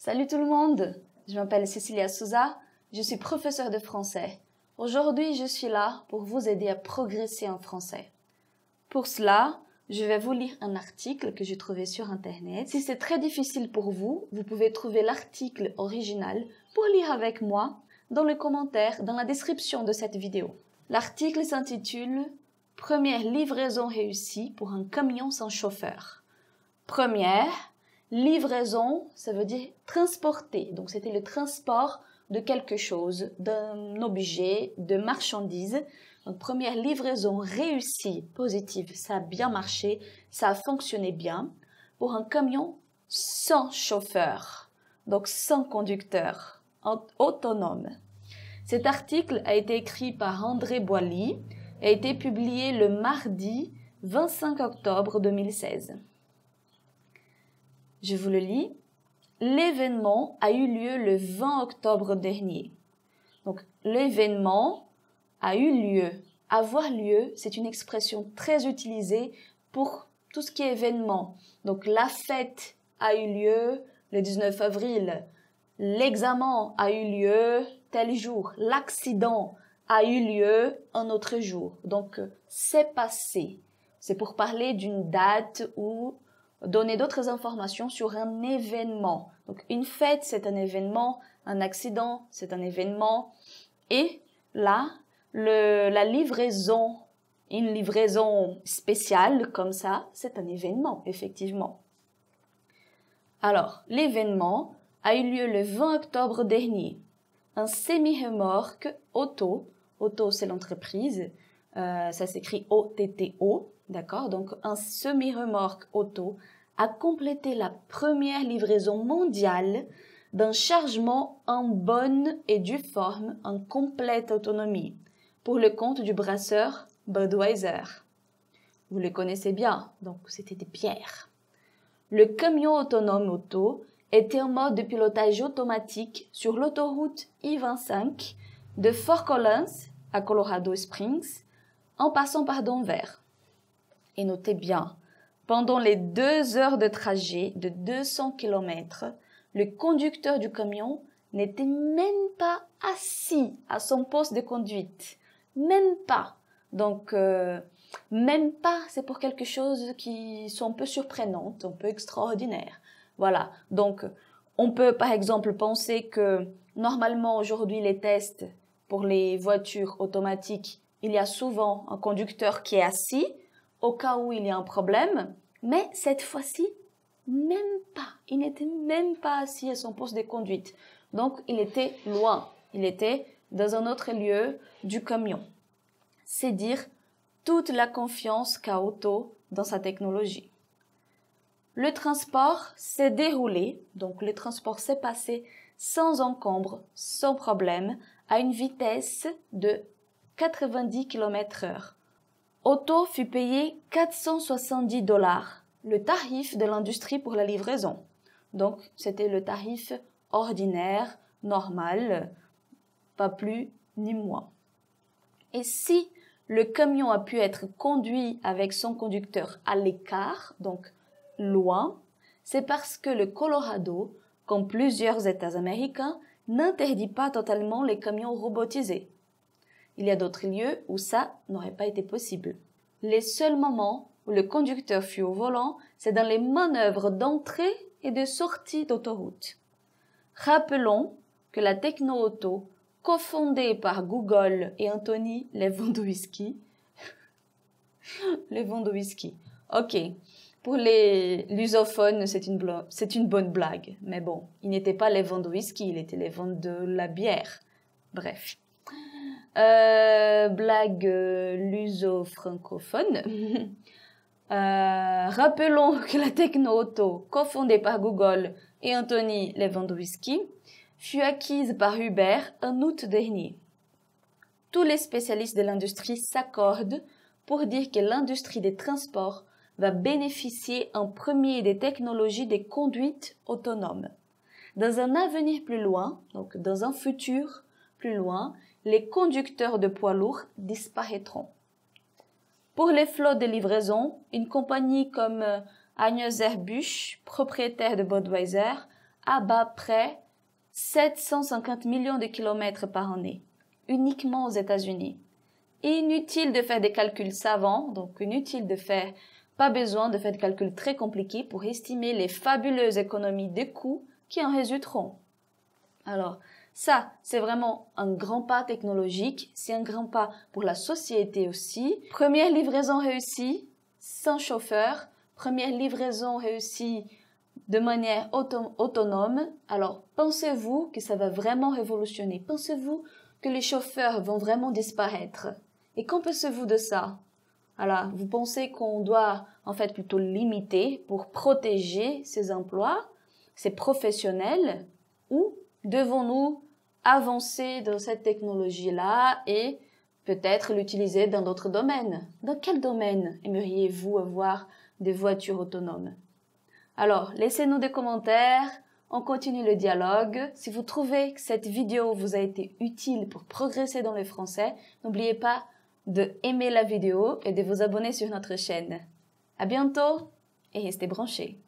Salut tout le monde, je m'appelle Cecilia Souza, je suis professeure de français. Aujourd'hui, je suis là pour vous aider à progresser en français. Pour cela, je vais vous lire un article que j'ai trouvé sur Internet. Si c'est très difficile pour vous, vous pouvez trouver l'article original pour lire avec moi dans le commentaire, dans la description de cette vidéo. L'article s'intitule « Première livraison réussie pour un camion sans chauffeur ». Première, livraison, ça veut dire transporter. Donc, c'était le transport de quelque chose, d'un objet, de marchandises. Donc, première livraison réussie, positive, ça a bien marché, ça a fonctionné bien pour un camion sans chauffeur, donc sans conducteur, autonome. Cet article a été écrit par André Boilly et a été publié le mardi 25 octobre 2016. Je vous le lis. L'événement a eu lieu le 20 octobre dernier. Donc, l'événement a eu lieu. Avoir lieu, c'est une expression très utilisée pour tout ce qui est événement. Donc, la fête a eu lieu le 19 avril. L'examen a eu lieu tel jour. L'accident a eu lieu un autre jour. Donc, c'est passé. C'est pour parler d'une date ou donner d'autres informations sur un événement. Donc, une fête, c'est un événement. Un accident, c'est un événement. Et là, la livraison, une livraison spéciale comme ça, c'est un événement, effectivement. Alors, l'événement a eu lieu le 20 octobre dernier. Un semi-remorque auto c'est l'entreprise, ça s'écrit O-T-T-O, d'accord? Donc, un semi-remorque auto a complété la première livraison mondiale d'un chargement en bonne et due forme en complète autonomie pour le compte du brasseur Budweiser. Vous le connaissez bien, donc c'était des bières. Le camion autonome auto était en mode de pilotage automatique sur l'autoroute I-25 de Fort Collins à Colorado Springs en passant par Denver. Et notez bien, pendant les 2 heures de trajet de 200 km, le conducteur du camion n'était même pas assis à son poste de conduite. Même pas. Donc, même pas, c'est pour quelque chose qui sont un peu surprenantes, un peu extraordinaires. Voilà. Donc, on peut par exemple penser que normalement aujourd'hui les tests pour les voitures automatiques, il y a souvent un conducteur qui est assis au cas où il y a un problème, mais cette fois-ci, même pas. Il n'était même pas assis à son poste de conduite. Donc, il était loin. Il était dans un autre lieu du camion. C'est dire toute la confiance qu'a Otto dans sa technologie. Le transport s'est déroulé, donc le transport s'est passé sans encombre, sans problème, à une vitesse de 90 km/h. Otto fut payé $470, le tarif de l'industrie pour la livraison. Donc, c'était le tarif ordinaire, normal, pas plus ni moins. Et si le camion a pu être conduit avec son conducteur à l'écart, donc loin, c'est parce que le Colorado, comme plusieurs États américains, n'interdit pas totalement les camions robotisés. Il y a d'autres lieux où ça n'aurait pas été possible. Les seuls moments où le conducteur fut au volant, c'est dans les manœuvres d'entrée et de sortie d'autoroute. Rappelons que la techno-auto, cofondée par Google et Anthony Lewandowski, ok, pour les lusophones, c'est une bonne blague, mais bon, il n'était pas Lewandowski, il était Lewand de la bière. Bref. Blague luso-francophone. Rappelons que la techno-auto, cofondée par Google et Anthony Lewandowski, fut acquise par Uber en août dernier. Tous les spécialistes de l'industrie s'accordent pour dire que l'industrie des transports va bénéficier en premier des technologies des conduites autonomes. Dans un avenir plus loin, donc dans un futur plus loin, les conducteurs de poids lourds disparaîtront. Pour les flottes de livraison, une compagnie comme Anheuser-Busch, propriétaire de Budweiser, à bas près 750 millions de kilomètres par année, uniquement aux États-Unis. Inutile de faire des calculs savants, donc pas besoin de faire des calculs très compliqués pour estimer les fabuleuses économies de coûts qui en résulteront. Alors, ça, c'est vraiment un grand pas technologique, c'est un grand pas pour la société aussi. Première livraison réussie, sans chauffeur, première livraison réussie de manière autonome. Alors, pensez-vous que ça va vraiment révolutionner? Pensez-vous que les chauffeurs vont vraiment disparaître? Et qu'en pensez-vous de ça? Alors, vous pensez qu'on doit en fait plutôt limiter pour protéger ces emplois, ces professionnels, ou devons-nous avancer dans cette technologie-là et peut-être l'utiliser dans d'autres domaines? Dans quel domaine aimeriez-vous avoir des voitures autonomes? Alors, laissez-nous des commentaires, on continue le dialogue. Si vous trouvez que cette vidéo vous a été utile pour progresser dans le français, n'oubliez pas de aimer la vidéo et de vous abonner sur notre chaîne. À bientôt et restez branchés.